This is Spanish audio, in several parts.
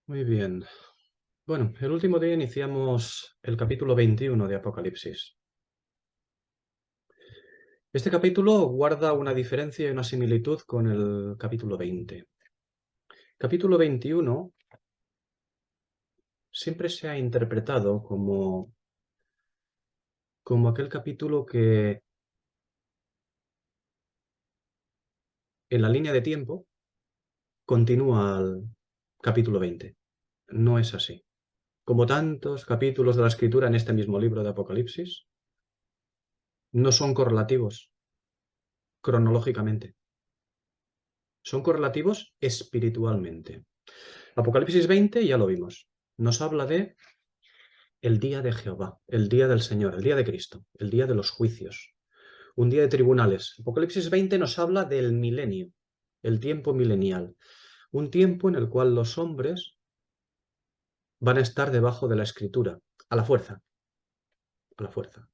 Muy bien. Bueno, el último día iniciamos el capítulo 21 de Apocalipsis. Este capítulo guarda una diferencia y una similitud con el capítulo 20. Capítulo 21 siempre se ha interpretado como aquel capítulo que en la línea de tiempo continúa al capítulo 20. No es así. Como tantos capítulos de la Escritura en este mismo libro de Apocalipsis, no son correlativos cronológicamente, son correlativos espiritualmente. Apocalipsis 20 ya lo vimos. Nos habla de el día de Jehová, el día del Señor, el día de Cristo, el día de los juicios, un día de tribunales. Apocalipsis 20 nos habla del milenio, el tiempo milenial, un tiempo en el cual los hombres van a estar debajo de la escritura, a la fuerza, a la fuerza.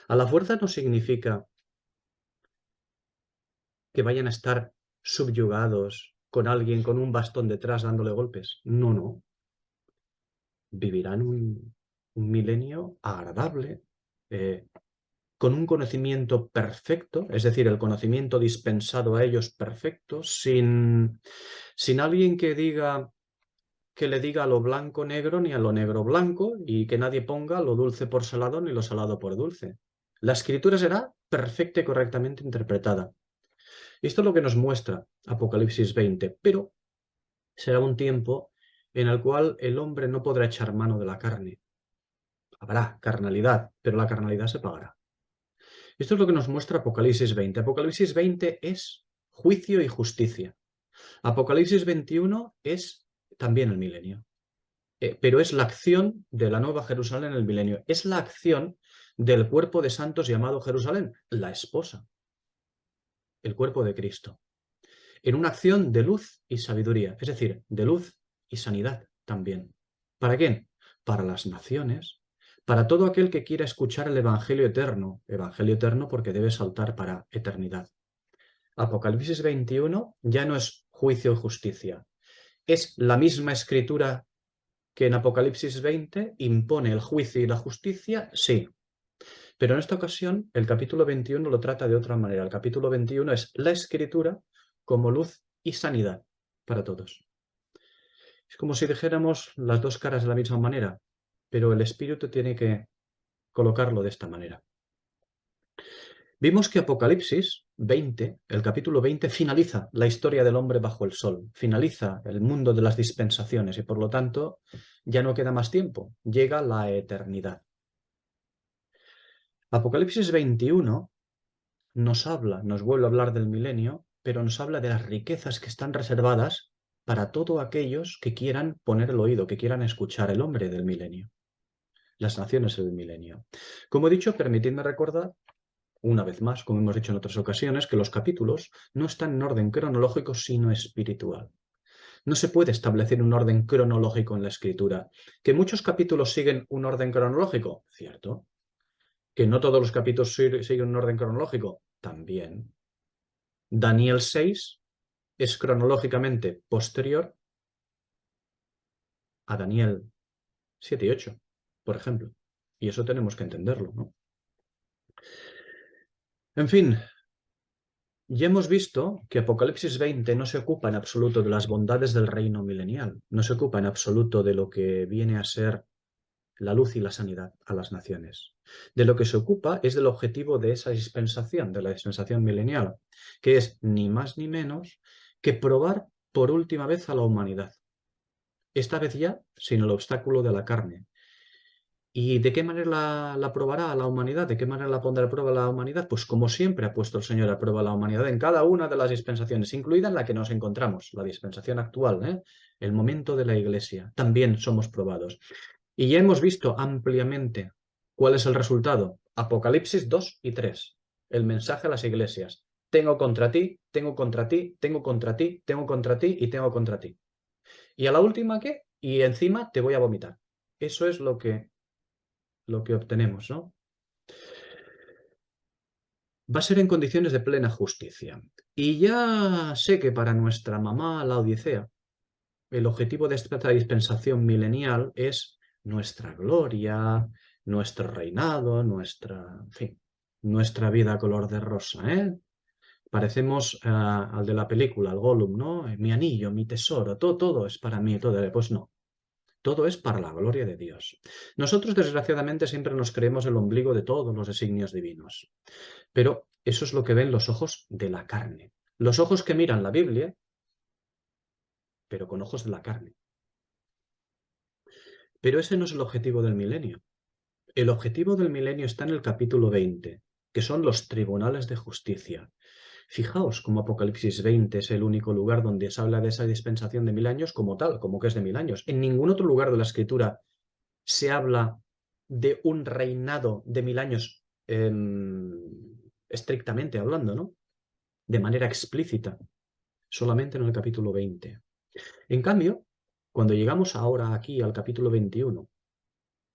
A la fuerza no significa que vayan a estar subyugados con alguien con un bastón detrás dándole golpes. No, no. Vivirán un milenio agradable, eh, con un conocimiento perfecto, es decir, el conocimiento dispensado a ellos perfecto, sin alguien que le diga a lo blanco negro ni a lo negro blanco y que nadie ponga lo dulce por salado ni lo salado por dulce. La escritura será perfecta y correctamente interpretada. Y esto es lo que nos muestra Apocalipsis 20, pero será un tiempo en el cual el hombre no podrá echar mano de la carne. Habrá carnalidad, pero la carnalidad se pagará. Esto es lo que nos muestra Apocalipsis 20. Apocalipsis 20 es juicio y justicia. Apocalipsis 21 es también el milenio, pero es la acción de la nueva Jerusalén en el milenio. Es la acción del cuerpo de santos llamado Jerusalén, la esposa, el cuerpo de Cristo, en una acción de luz y sabiduría, es decir, de luz y sanidad también. ¿Para quién? Para las naciones, para todo aquel que quiera escuchar el Evangelio eterno porque debe saltar para eternidad. Apocalipsis 21 ya no es juicio y justicia. Es la misma escritura que en Apocalipsis 20 impone el juicio y la justicia, sí. Pero en esta ocasión el capítulo 21 lo trata de otra manera. El capítulo 21 es la escritura como luz y sanidad para todos. Es como si dijéramos las dos caras de la misma manera, pero el espíritu tiene que colocarlo de esta manera. Vimos que Apocalipsis 20, el capítulo 20, finaliza la historia del hombre bajo el sol, finaliza el mundo de las dispensaciones y por lo tanto ya no queda más tiempo, llega la eternidad. Apocalipsis 21 nos vuelve a hablar del milenio, pero nos habla de las riquezas que están reservadas para todos aquellos que quieran poner el oído, que quieran escuchar el hombre del milenio, las naciones del milenio. Como he dicho, permitidme recordar una vez más, como hemos dicho en otras ocasiones, que los capítulos no están en orden cronológico, sino espiritual. No se puede establecer un orden cronológico en la escritura. ¿Que muchos capítulos siguen un orden cronológico? Cierto. ¿Que no todos los capítulos siguen un orden cronológico? También. Daniel 6 es cronológicamente posterior a Daniel 7 y 8, por ejemplo. Y eso tenemos que entenderlo, ¿no? En fin, ya hemos visto que Apocalipsis 20 no se ocupa en absoluto de las bondades del reino milenial, no se ocupa en absoluto de lo que viene a ser la luz y la sanidad a las naciones. De lo que se ocupa es del objetivo de esa dispensación, de la dispensación milenial, que es ni más ni menos que probar por última vez a la humanidad. Esta vez ya sin el obstáculo de la carne. ¿Y de qué manera la probará a la humanidad? ¿De qué manera la pondrá a prueba a la humanidad? Pues como siempre ha puesto el Señor a prueba a la humanidad en cada una de las dispensaciones, incluida en la que nos encontramos, la dispensación actual, el momento de la Iglesia. También somos probados. Y ya hemos visto ampliamente cuál es el resultado. Apocalipsis 2 y 3. El mensaje a las iglesias. Tengo contra ti, tengo contra ti, tengo contra ti, tengo contra ti y tengo contra ti. ¿Y a la última qué? Y encima te voy a vomitar. Eso es lo que obtenemos, ¿no? Va a ser en condiciones de plena justicia. Y ya sé que para nuestra mamá, la Odisea, el objetivo de esta dispensación milenial es nuestra gloria, nuestro reinado, en fin, nuestra vida color de rosa, ¿eh? Parecemos al de la película, al Gollum, ¿no? Mi anillo, mi tesoro, todo es para mí, todo. Pues no, todo es para la gloria de Dios. Nosotros, desgraciadamente, siempre nos creemos el ombligo de todos los designios divinos. Pero eso es lo que ven los ojos de la carne. Los ojos que miran la Biblia, pero con ojos de la carne. Pero ese no es el objetivo del milenio. El objetivo del milenio está en el capítulo 20, que son los tribunales de justicia. Fijaos cómo Apocalipsis 20 es el único lugar donde se habla de esa dispensación de 1000 años como tal, como que es de 1000 años. En ningún otro lugar de la Escritura se habla de un reinado de 1000 años estrictamente hablando, ¿no? De manera explícita. Solamente en el capítulo 20. En cambio, cuando llegamos ahora aquí al capítulo 21,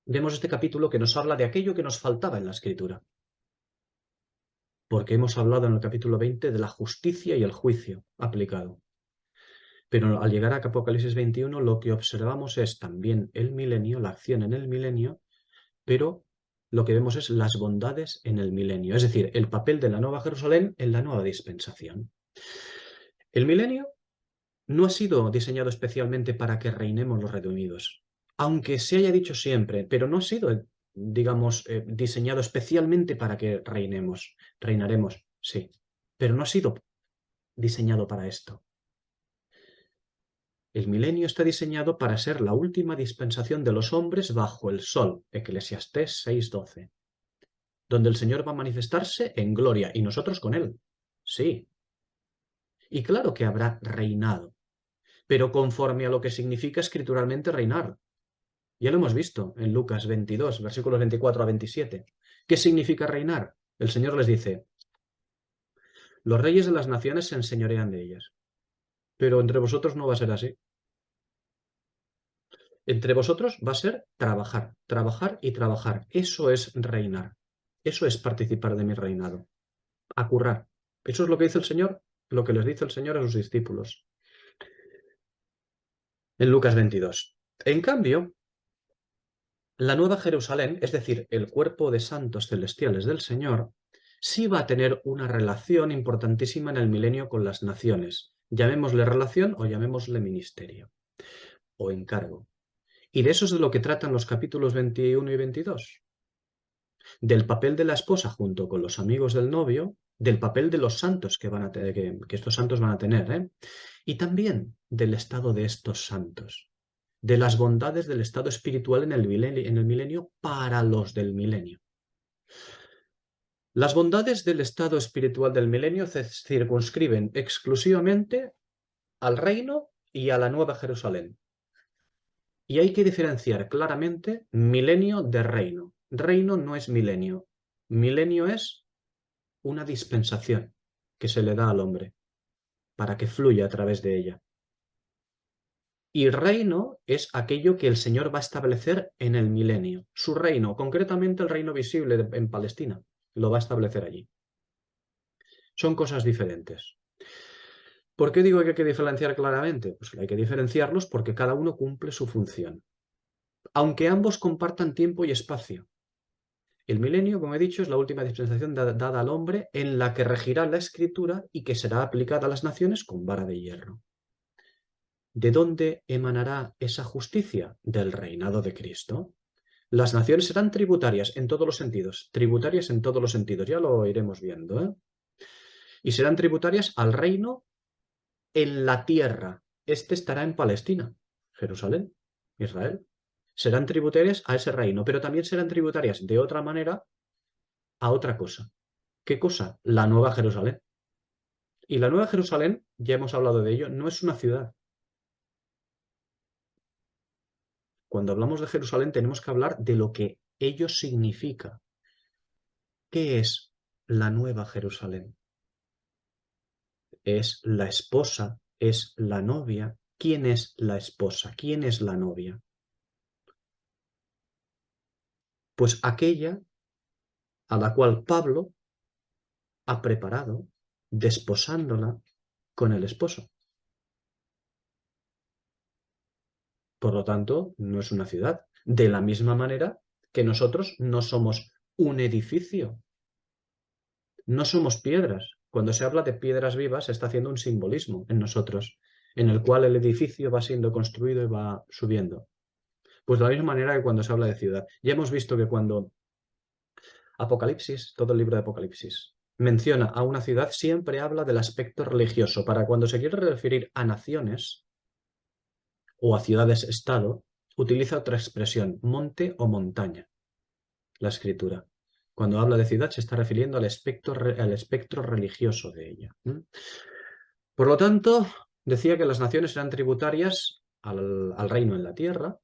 vemos este capítulo que nos habla de aquello que nos faltaba en la Escritura. Porque hemos hablado en el capítulo 20 de la justicia y el juicio aplicado. Pero al llegar a Apocalipsis 21, lo que observamos es también el milenio, la acción en el milenio, pero lo que vemos es las bondades en el milenio, es decir, el papel de la Nueva Jerusalén en la nueva dispensación. El milenio no ha sido diseñado especialmente para que reinemos los redimidos, aunque se haya dicho siempre, pero no ha sido, digamos, diseñado especialmente para que reinemos. Reinaremos, sí, pero no ha sido diseñado para esto. El milenio está diseñado para ser la última dispensación de los hombres bajo el sol, Eclesiastés 6:12, donde el Señor va a manifestarse en gloria y nosotros con él. Sí. Y claro que habrá reinado, pero conforme a lo que significa escrituralmente reinar. Ya lo hemos visto en Lucas 22, versículos 24 a 27. ¿Qué significa reinar? El Señor les dice, los reyes de las naciones se enseñorean de ellas, pero entre vosotros no va a ser así. Entre vosotros va a ser trabajar, trabajar y trabajar. Eso es reinar. Eso es participar de mi reinado. A currar. Eso es lo que dice el Señor, lo que les dice el Señor a sus discípulos. En Lucas 22. En cambio, la Nueva Jerusalén, es decir, el cuerpo de santos celestiales del Señor, sí va a tener una relación importantísima en el milenio con las naciones. Llamémosle relación o llamémosle ministerio o encargo. Y de eso es de lo que tratan los capítulos 21 y 22. Del papel de la esposa junto con los amigos del novio, del papel de los santos que van a tener, que estos santos van a tener, ¿eh? Y también del estado de estos santos, de las bondades del estado espiritual en el milenio para los del milenio. Las bondades del estado espiritual del milenio se circunscriben exclusivamente al reino y a la Nueva Jerusalén. Y hay que diferenciar claramente milenio de reino. Reino no es milenio. Milenio es una dispensación que se le da al hombre para que fluya a través de ella. Y reino es aquello que el Señor va a establecer en el milenio. Su reino, concretamente el reino visible en Palestina, lo va a establecer allí. Son cosas diferentes. ¿Por qué digo que hay que diferenciar claramente? Pues hay que diferenciarlos porque cada uno cumple su función, aunque ambos compartan tiempo y espacio. El milenio, como he dicho, es la última dispensación dada al hombre en la que regirá la escritura y que será aplicada a las naciones con vara de hierro. ¿De dónde emanará esa justicia? Del reinado de Cristo. Las naciones serán tributarias en todos los sentidos, tributarias en todos los sentidos, ya lo iremos viendo, ¿eh? Y serán tributarias al reino en la tierra. Este estará en Palestina, Jerusalén, Israel. Serán tributarias a ese reino, pero también serán tributarias de otra manera a otra cosa. ¿Qué cosa? La Nueva Jerusalén. Y la Nueva Jerusalén, ya hemos hablado de ello, no es una ciudad. Cuando hablamos de Jerusalén tenemos que hablar de lo que ello significa. ¿Qué es la Nueva Jerusalén? Es la esposa, es la novia. ¿Quién es la esposa? ¿Quién es la novia? Pues aquella a la cual Pablo ha preparado, desposándola con el esposo. Por lo tanto, no es una ciudad. De la misma manera que nosotros no somos un edificio, no somos piedras. Cuando se habla de piedras vivas, se está haciendo un simbolismo en nosotros, en el cual el edificio va siendo construido y va subiendo. Pues de la misma manera que cuando se habla de ciudad. Ya hemos visto que cuando Apocalipsis, todo el libro de Apocalipsis, menciona a una ciudad, siempre habla del aspecto religioso. Para cuando se quiere referir a naciones o a ciudades-estado, utiliza otra expresión, monte o montaña, la escritura. Cuando habla de ciudad se está refiriendo al espectro religioso de ella. Por lo tanto, decía que las naciones eran tributarias al reino en la tierra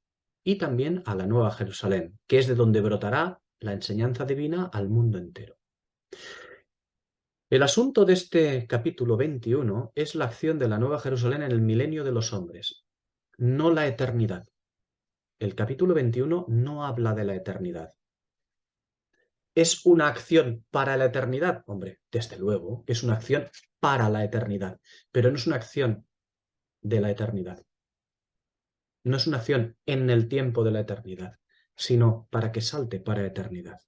y también a la Nueva Jerusalén, que es de donde brotará la enseñanza divina al mundo entero. El asunto de este capítulo 21 es la acción de la Nueva Jerusalén en el milenio de los hombres, no la eternidad. El capítulo 21 no habla de la eternidad. ¿Es una acción para la eternidad? Hombre, desde luego, es una acción para la eternidad, pero no es una acción de la eternidad. No es una acción en el tiempo de la eternidad, sino para que salte para eternidad.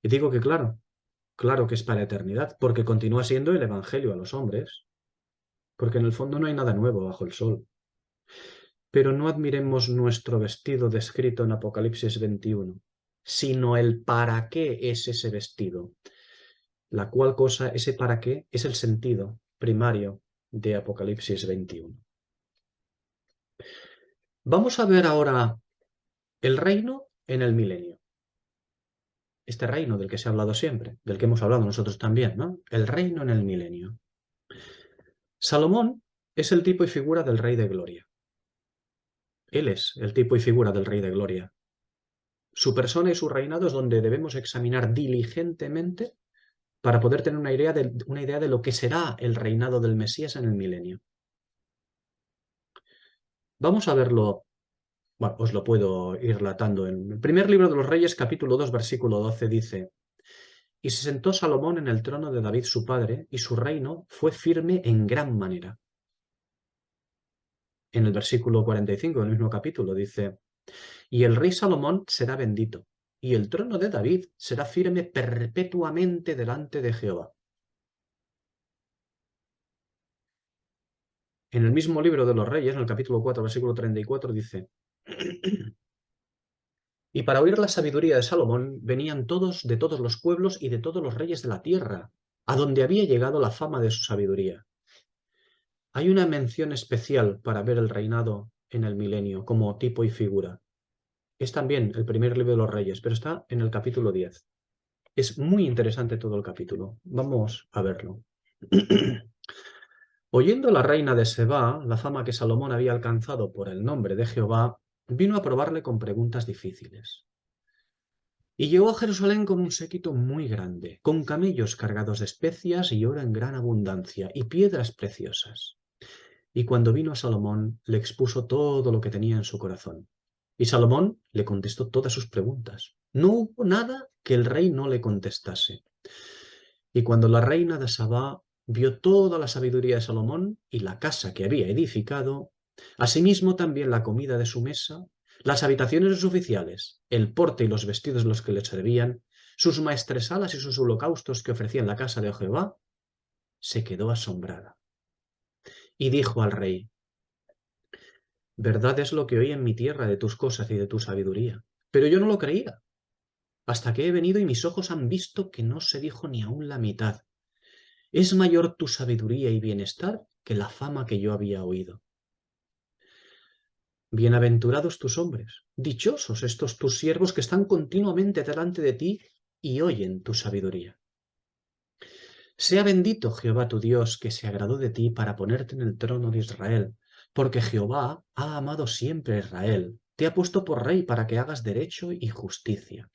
Y digo que claro que es para eternidad, porque continúa siendo el Evangelio a los hombres, porque en el fondo no hay nada nuevo bajo el sol. Pero no admiremos nuestro vestido descrito en Apocalipsis 21, sino el para qué es ese vestido, la cual cosa, ese para qué, es el sentido primario de Apocalipsis 21. Vamos a ver ahora el reino en el milenio. Este reino del que se ha hablado siempre, del que hemos hablado nosotros también, ¿no? El reino en el milenio. Salomón es el tipo y figura del Rey de Gloria. Él es el tipo y figura del Rey de Gloria. Su persona y su reinado es donde debemos examinar diligentemente para poder tener una idea de lo que será el reinado del Mesías en el milenio. Vamos a verlo, bueno, os lo puedo ir relatando. En el primer libro de los Reyes, capítulo 2, versículo 12, dice: Y se sentó Salomón en el trono de David su padre, y su reino fue firme en gran manera. En el versículo 45 del mismo capítulo dice: Y el rey Salomón será bendito, y el trono de David será firme perpetuamente delante de Jehová. En el mismo libro de los Reyes, en el capítulo 4, versículo 34, dice: Y para oír la sabiduría de Salomón venían todos de todos los pueblos y de todos los reyes de la tierra, a donde había llegado la fama de su sabiduría. Hay una mención especial para ver el reinado en el milenio como tipo y figura. Es también el primer libro de los Reyes, pero está en el capítulo 10. Es muy interesante todo el capítulo. Vamos a verlo. Oyendo la reina de Sebá la fama que Salomón había alcanzado por el nombre de Jehová, vino a probarle con preguntas difíciles. Y llegó a Jerusalén con un séquito muy grande, con camellos cargados de especias y oro en gran abundancia, y piedras preciosas. Y cuando vino a Salomón, le expuso todo lo que tenía en su corazón. Y Salomón le contestó todas sus preguntas. No hubo nada que el rey no le contestase. Y cuando la reina de Sabá vio toda la sabiduría de Salomón y la casa que había edificado, asimismo también la comida de su mesa, las habitaciones de sus oficiales, el porte y los vestidos de los que le servían, sus maestresalas y sus holocaustos que ofrecía en la casa de Jehová, se quedó asombrada. Y dijo al rey: Verdad es lo que oí en mi tierra de tus cosas y de tu sabiduría, pero yo no lo creía, hasta que he venido y mis ojos han visto que no se dijo ni aún la mitad. Es mayor tu sabiduría y bienestar que la fama que yo había oído. Bienaventurados tus hombres, dichosos estos tus siervos que están continuamente delante de ti y oyen tu sabiduría. Sea bendito Jehová tu Dios, que se agradó de ti para ponerte en el trono de Israel, porque Jehová ha amado siempre a Israel, te ha puesto por rey para que hagas derecho y justicia.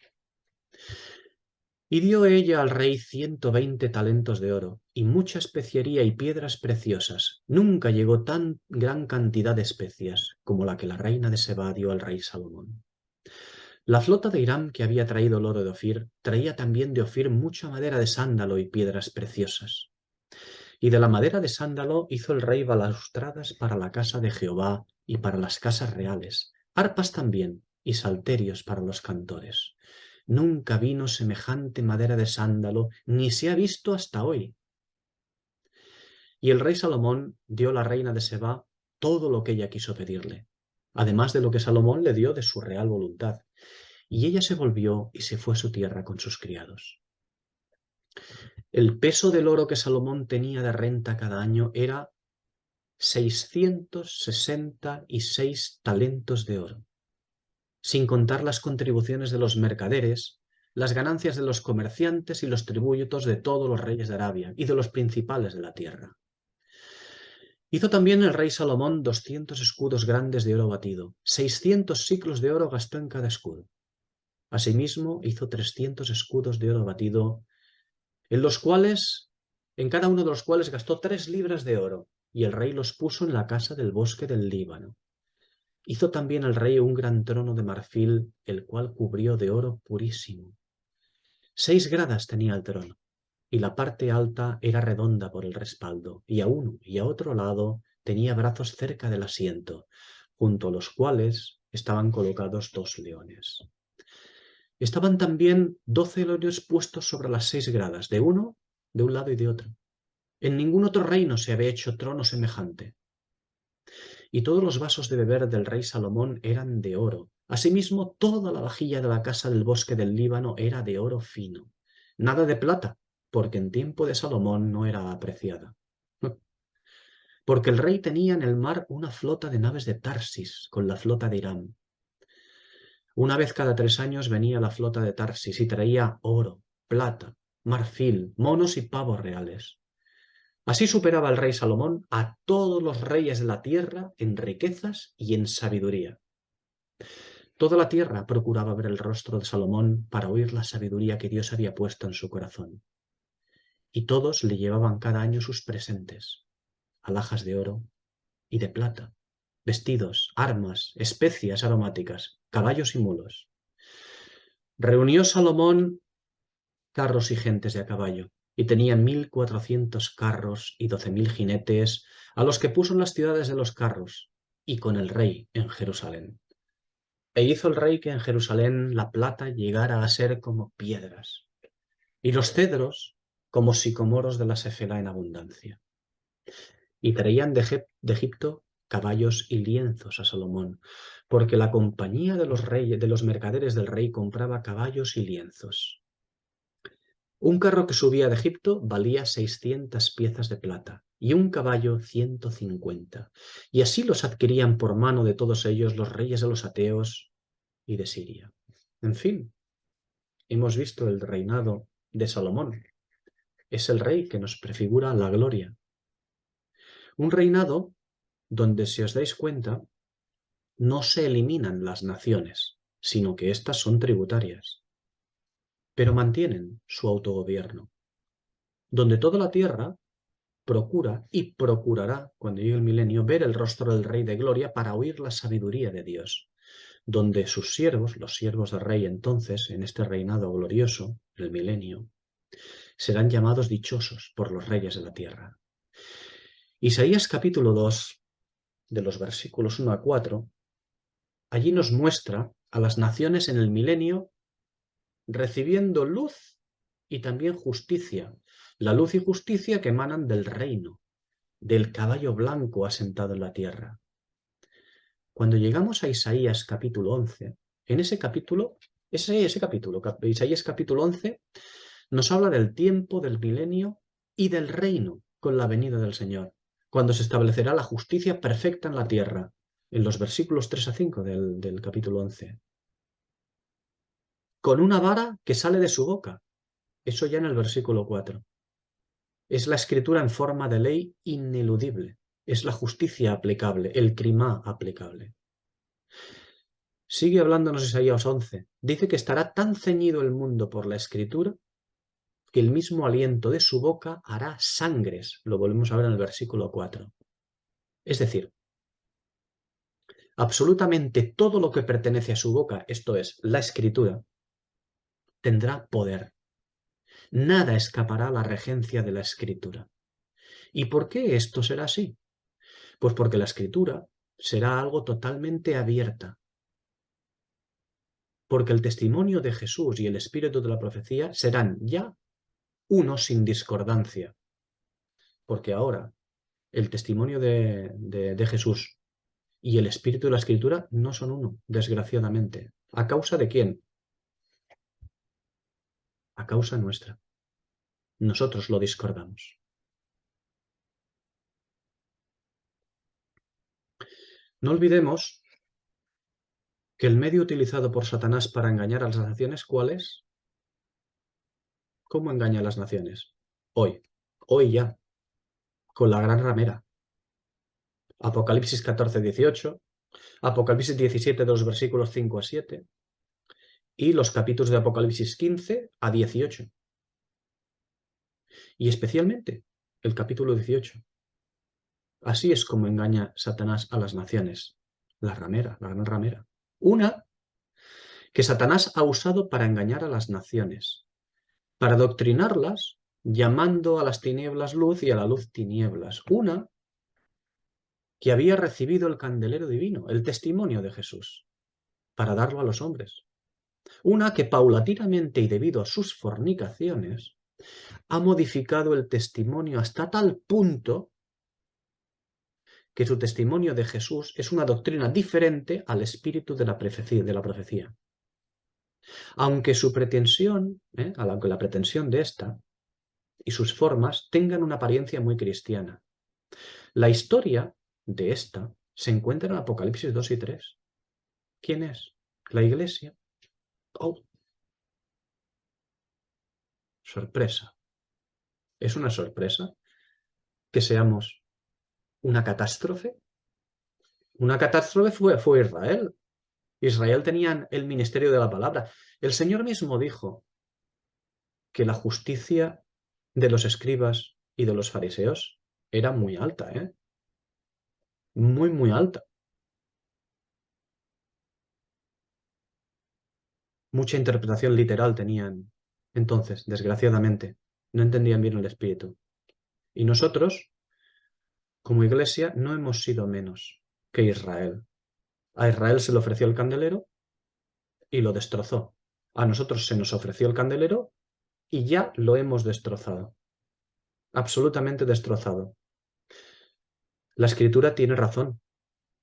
Y dio ella al rey 120 talentos de oro, y mucha especiería y piedras preciosas. Nunca llegó tan gran cantidad de especias como la que la reina de Seba dio al rey Salomón. La flota de Hiram que había traído el oro de Ofir, traía también de Ofir mucha madera de sándalo y piedras preciosas. Y de la madera de sándalo hizo el rey balaustradas para la casa de Jehová y para las casas reales, arpas también y salterios para los cantores. Nunca vino semejante madera de sándalo, ni se ha visto hasta hoy. Y el rey Salomón dio a la reina de Seba todo lo que ella quiso pedirle, además de lo que Salomón le dio de su real voluntad. Y ella se volvió y se fue a su tierra con sus criados. El peso del oro que Salomón tenía de renta cada año era 666 talentos de oro, sin contar las contribuciones de los mercaderes, las ganancias de los comerciantes y los tributos de todos los reyes de Arabia y de los principales de la tierra. Hizo también el rey Salomón 200 escudos grandes de oro batido, 600 siclos de oro gastó en cada escudo. Asimismo hizo 300 escudos de oro batido, en cada uno de los cuales gastó 3 libras de oro, y el rey los puso en la casa del bosque del Líbano. Hizo también el rey un gran trono de marfil, el cual cubrió de oro purísimo. 6 gradas tenía el trono, y la parte alta era redonda por el respaldo, y a uno y a otro lado tenía brazos cerca del asiento, junto a los cuales estaban colocados 2 leones. Estaban también 12 leones puestos sobre las 6 gradas, de un lado y de otro. En ningún otro reino se había hecho trono semejante. Y todos los vasos de beber del rey Salomón eran de oro. Asimismo, toda la vajilla de la casa del bosque del Líbano era de oro fino. Nada de plata, porque en tiempo de Salomón no era apreciada. Porque el rey tenía en el mar una flota de naves de Tarsis con la flota de Irán. Una vez cada 3 años venía la flota de Tarsis y traía oro, plata, marfil, monos y pavos reales. Así superaba el rey Salomón a todos los reyes de la tierra en riquezas y en sabiduría. Toda la tierra procuraba ver el rostro de Salomón para oír la sabiduría que Dios había puesto en su corazón. Y todos le llevaban cada año sus presentes, alhajas de oro y de plata, vestidos, armas, especias aromáticas, caballos y mulos. Reunió Salomón carros y gentes de a caballo, y tenía 1400 carros y 12.000 jinetes, a los que puso en las ciudades de los carros, y con el rey en Jerusalén. E hizo el rey que en Jerusalén la plata llegara a ser como piedras, y los cedros como sicomoros de la Sefela en abundancia. Y traían de Egipto caballos y lienzos a Salomón, porque la compañía de los reyes, de los mercaderes del rey compraba caballos y lienzos. Un carro que subía de Egipto valía 600 piezas de plata y un caballo 150. Y así los adquirían por mano de todos ellos los reyes de los ateos y de Siria. En fin, hemos visto el reinado de Salomón. Es el rey que nos prefigura la gloria. Un reinado donde, si os dais cuenta, no se eliminan las naciones, sino que éstas son tributarias, pero mantienen su autogobierno, donde toda la tierra procura y procurará, cuando llegue el milenio, ver el rostro del Rey de Gloria para oír la sabiduría de Dios, donde sus siervos, los siervos del Rey entonces, en este reinado glorioso, el milenio, serán llamados dichosos por los reyes de la tierra. Isaías capítulo 2, de los versículos 1 a 4, allí nos muestra a las naciones en el milenio recibiendo luz y también justicia, la luz y justicia que emanan del reino, del caballo blanco asentado en la tierra. Cuando llegamos a Isaías capítulo 11, en ese capítulo, Isaías capítulo 11, nos habla del tiempo, del milenio y del reino con la venida del Señor, cuando se establecerá la justicia perfecta en la tierra, en los versículos 3 a 5 del capítulo 11. Con una vara que sale de su boca, eso ya en el versículo 4. Es la escritura en forma de ley ineludible. Es la justicia aplicable, el crimá aplicable. Sigue hablándonos Isaías 11. Dice que estará tan ceñido el mundo por la escritura que el mismo aliento de su boca hará sangres. Lo volvemos a ver en el versículo 4. Es decir, absolutamente todo lo que pertenece a su boca, esto es, la escritura, tendrá poder. Nada escapará a la regencia de la escritura. ¿Y por qué esto será así? Pues porque la escritura será algo totalmente abierta. Porque el testimonio de Jesús y el espíritu de la profecía serán ya uno sin discordancia. Porque ahora el testimonio de Jesús y el espíritu de la escritura no son uno, desgraciadamente. ¿A causa de quién? A causa nuestra. Nosotros lo discordamos. No olvidemos que el medio utilizado por Satanás para engañar a las naciones, ¿cuál es? ¿Cómo engaña a las naciones? Hoy ya, con la gran ramera. Apocalipsis 14-18, Apocalipsis 17 de los versículos 5 a 7 y los capítulos de Apocalipsis 15 a 18. Y especialmente el capítulo 18. Así es como engaña Satanás a las naciones. La ramera, la gran ramera. Una que Satanás ha usado para engañar a las naciones, para adoctrinarlas, llamando a las tinieblas luz y a la luz tinieblas. Una que había recibido el candelero divino, el testimonio de Jesús, para darlo a los hombres. Una que paulatinamente y debido a sus fornicaciones ha modificado el testimonio hasta tal punto que su testimonio de Jesús es una doctrina diferente al espíritu de la profecía. Aunque su pretensión, aunque la pretensión de esta y sus formas tengan una apariencia muy cristiana. La historia de esta se encuentra en Apocalipsis 2 y 3. ¿Quién es? La iglesia. Oh, sorpresa. ¿Es una sorpresa que seamos una catástrofe? Una catástrofe fue Israel. Israel tenía el ministerio de la palabra. El Señor mismo dijo que la justicia de los escribas y de los fariseos era muy alta, ¿eh? Muy, muy alta. Mucha interpretación literal tenían. Entonces, desgraciadamente, no entendían bien el espíritu. Y nosotros, como iglesia, no hemos sido menos que Israel. A Israel se le ofreció el candelero y lo destrozó. A nosotros se nos ofreció el candelero y ya lo hemos destrozado. Absolutamente destrozado. La escritura tiene razón.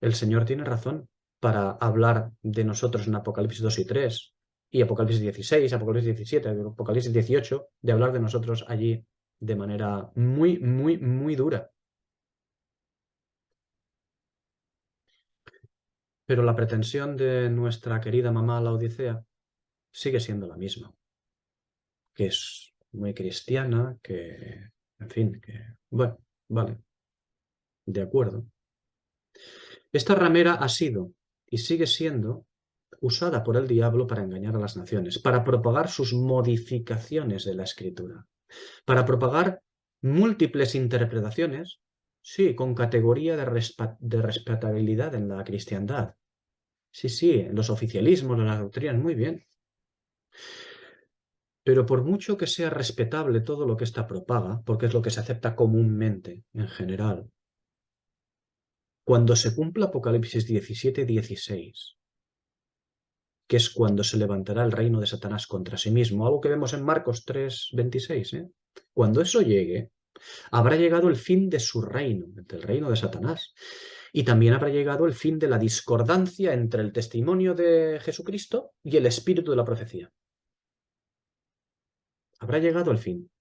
El Señor tiene razón para hablar de nosotros en Apocalipsis 2 y 3, y Apocalipsis 16, Apocalipsis 17, Apocalipsis 18, de hablar de nosotros allí de manera muy, muy, muy dura. Pero la pretensión de nuestra querida mamá la Odisea sigue siendo la misma, que es muy cristiana, que, en fin, que, bueno, vale, de acuerdo. Esta ramera ha sido y sigue siendo usada por el diablo para engañar a las naciones, para propagar sus modificaciones de la escritura, para propagar múltiples interpretaciones, sí, con categoría de respetabilidad en la cristiandad. Sí, sí, en los oficialismos, en las doctrinas, muy bien. Pero por mucho que sea respetable todo lo que ésta propaga, porque es lo que se acepta comúnmente en general, cuando se cumpla Apocalipsis 17-16, que es cuando se levantará el reino de Satanás contra sí mismo, algo que vemos en Marcos 3:26, ¿eh? Cuando eso llegue, habrá llegado el fin de su reino, del reino de Satanás, y también habrá llegado el fin de la discordancia entre el testimonio de Jesucristo y el espíritu de la profecía. Habrá llegado el fin.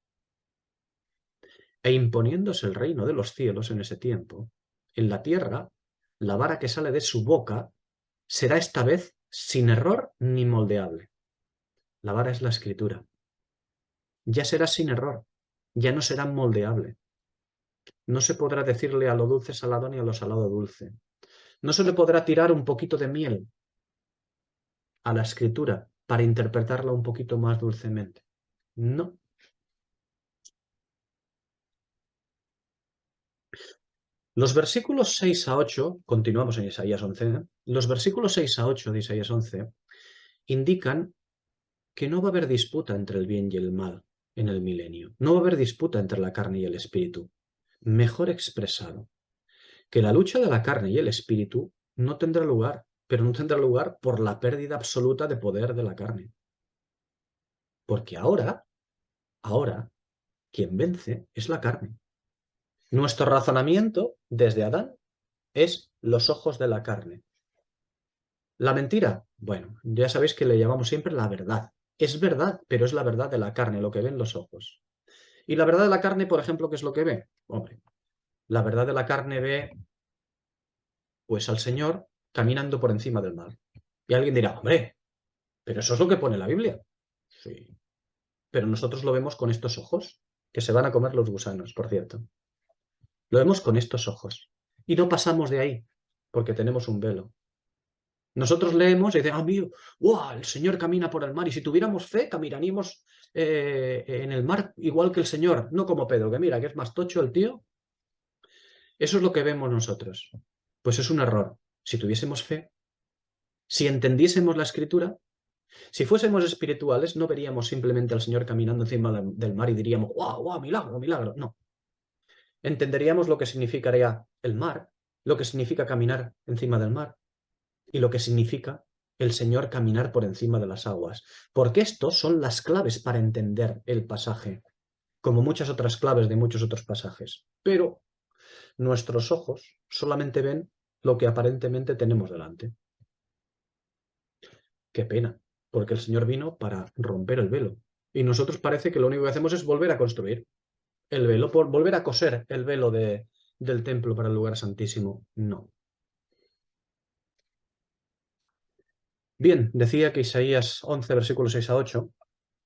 E imponiéndose el reino de los cielos en ese tiempo, en la tierra, la vara que sale de su boca será esta vez sin error ni moldeable. La vara es la escritura. Ya será sin error, ya no será moldeable. No se podrá decirle a lo dulce salado ni a lo salado dulce. No se le podrá tirar un poquito de miel a la escritura para interpretarla un poquito más dulcemente. No. Los versículos 6 a 8, continuamos en Isaías 11, los versículos 6 a 8 de Isaías 11 indican que no va a haber disputa entre el bien y el mal en el milenio. No va a haber disputa entre la carne y el espíritu. Mejor expresado, que la lucha de la carne y el espíritu no tendrá lugar, pero no tendrá lugar por la pérdida absoluta de poder de la carne. Porque ahora, quien vence es la carne. Nuestro razonamiento desde Adán es los ojos de la carne. La mentira, bueno, ya sabéis que le llamamos siempre la verdad. Es verdad, pero es la verdad de la carne, lo que ven los ojos. Y la verdad de la carne, por ejemplo, ¿qué es lo que ve? Hombre, la verdad de la carne ve, pues, al Señor caminando por encima del mar. Y alguien dirá, hombre, pero eso es lo que pone la Biblia. Sí, pero nosotros lo vemos con estos ojos, que se van a comer los gusanos, por cierto. Lo vemos con estos ojos. Y no pasamos de ahí, porque tenemos un velo. Nosotros leemos y decimos, amigo, wow, el Señor camina por el mar. Y si tuviéramos fe, caminaríamos en el mar igual que el Señor, no como Pedro, que mira, que es más tocho el tío. Eso es lo que vemos nosotros. Pues es un error. Si tuviésemos fe, si entendiésemos la Escritura, si fuésemos espirituales, no veríamos simplemente al Señor caminando encima del mar y diríamos, wow, wow, milagro, milagro. No. Entenderíamos lo que significaría el mar, lo que significa caminar encima del mar y lo que significa el Señor caminar por encima de las aguas. Porque estos son las claves para entender el pasaje, como muchas otras claves de muchos otros pasajes. Pero nuestros ojos solamente ven lo que aparentemente tenemos delante. Qué pena, porque el Señor vino para romper el velo. Y nosotros parece que lo único que hacemos es volver a construir el velo, por volver a coser el velo del templo para el lugar santísimo. No. Bien, decía que Isaías 11, versículos 6 a 8,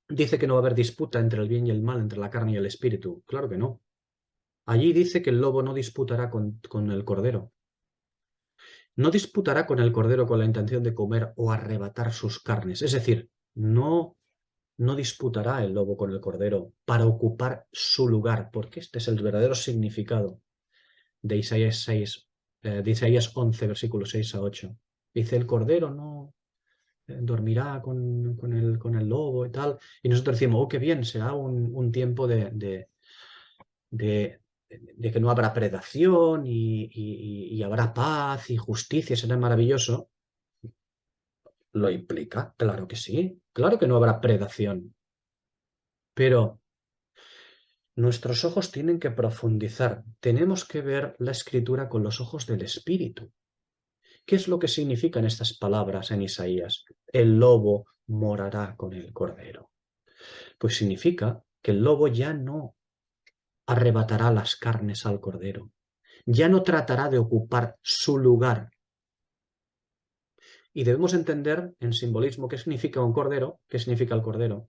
dice que no va a haber disputa entre el bien y el mal, entre la carne y el espíritu. Claro que no. Allí dice que el lobo no disputará con el cordero. No disputará con el cordero con la intención de comer o arrebatar sus carnes. Es decir, no disputará el lobo con el cordero para ocupar su lugar, porque este es el verdadero significado de Isaías 6, de Isaías 11, versículos 6 a 8. Dice, el cordero no dormirá con el lobo y tal. Y nosotros decimos, oh, qué bien, será un tiempo de, de que no habrá predación y habrá paz y justicia, será maravilloso. ¿Lo implica? Claro que sí. Claro que no habrá predación. Pero nuestros ojos tienen que profundizar. Tenemos que ver la escritura con los ojos del espíritu. ¿Qué es lo que significan estas palabras en Isaías? El lobo morará con el cordero. Pues significa que el lobo ya no arrebatará las carnes al cordero, ya no tratará de ocupar su lugar. Y debemos entender en simbolismo qué significa un cordero, qué significa el cordero,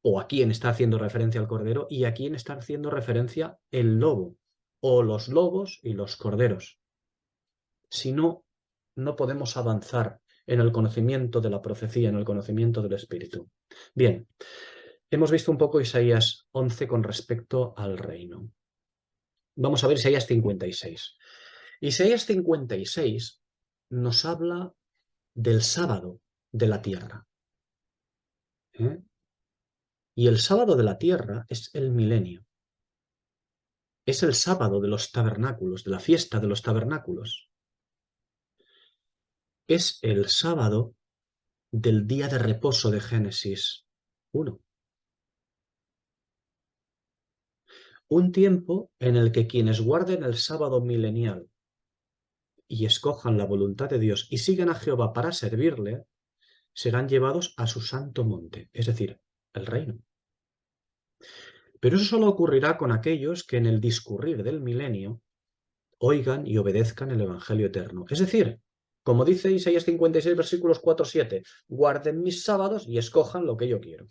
o a quién está haciendo referencia el cordero y a quién está haciendo referencia el lobo, o los lobos y los corderos. Si no, no podemos avanzar en el conocimiento de la profecía, en el conocimiento del Espíritu. Bien, hemos visto un poco Isaías 11 con respecto al reino. Vamos a ver Isaías 56. Isaías 56 nos habla del sábado de la tierra. ¿Eh? Y el sábado de la tierra es el milenio. Es el sábado de los tabernáculos, de la fiesta de los tabernáculos. Es el sábado del día de reposo de Génesis 1. Un tiempo en el que quienes guarden el sábado milenial y escojan la voluntad de Dios y sigan a Jehová para servirle, serán llevados a su santo monte, es decir, el reino. Pero eso solo ocurrirá con aquellos que en el discurrir del milenio oigan y obedezcan el Evangelio eterno. Es decir, como dice Isaías 56, versículos 4-7, guarden mis sábados y escojan lo que yo quiero.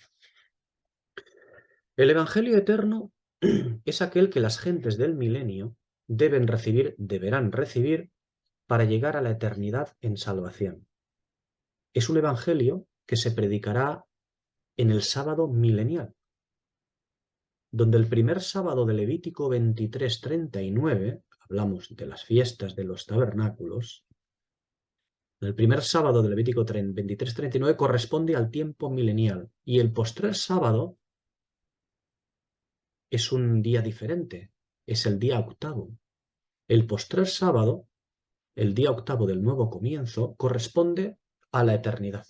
El Evangelio eterno es aquel que las gentes del milenio deberán recibir para llegar a la eternidad en salvación. Es un evangelio que se predicará en el sábado milenial, donde el primer sábado de Levítico 23:39, hablamos de las fiestas de los tabernáculos, el primer sábado de Levítico 23:39 corresponde al tiempo milenial y el postrer sábado es un día diferente, es el día octavo. El postrer sábado, el día octavo del nuevo comienzo, corresponde a la eternidad.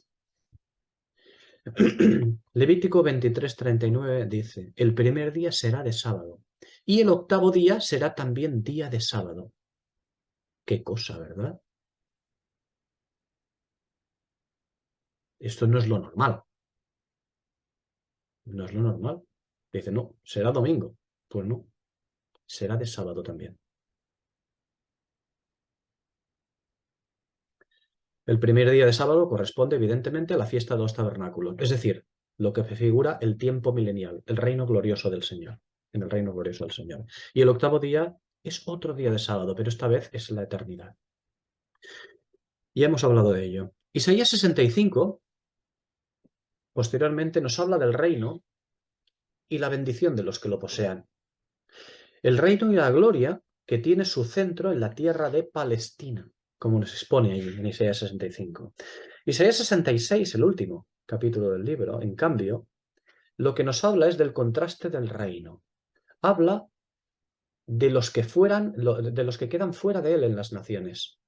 Levítico 23:39 dice, el primer día será de sábado y el octavo día será también día de sábado. Qué cosa, ¿verdad? Esto no es lo normal. No es lo normal. Dice, no, será domingo. Pues no, será de sábado también. El primer día de sábado corresponde evidentemente a la fiesta de los tabernáculos, es decir, lo que figura el tiempo milenial, el reino glorioso del Señor, en el reino glorioso del Señor. Y el octavo día es otro día de sábado, pero esta vez es la eternidad. Ya hemos hablado de ello. Isaías 65, posteriormente, nos habla del reino y la bendición de los que lo posean. El reino y la gloria que tiene su centro en la tierra de Palestina, como nos expone ahí en Isaías 65. Isaías 66, el último capítulo del libro, en cambio, lo que nos habla es del contraste del reino. Habla de los que quedan fuera de él en las naciones.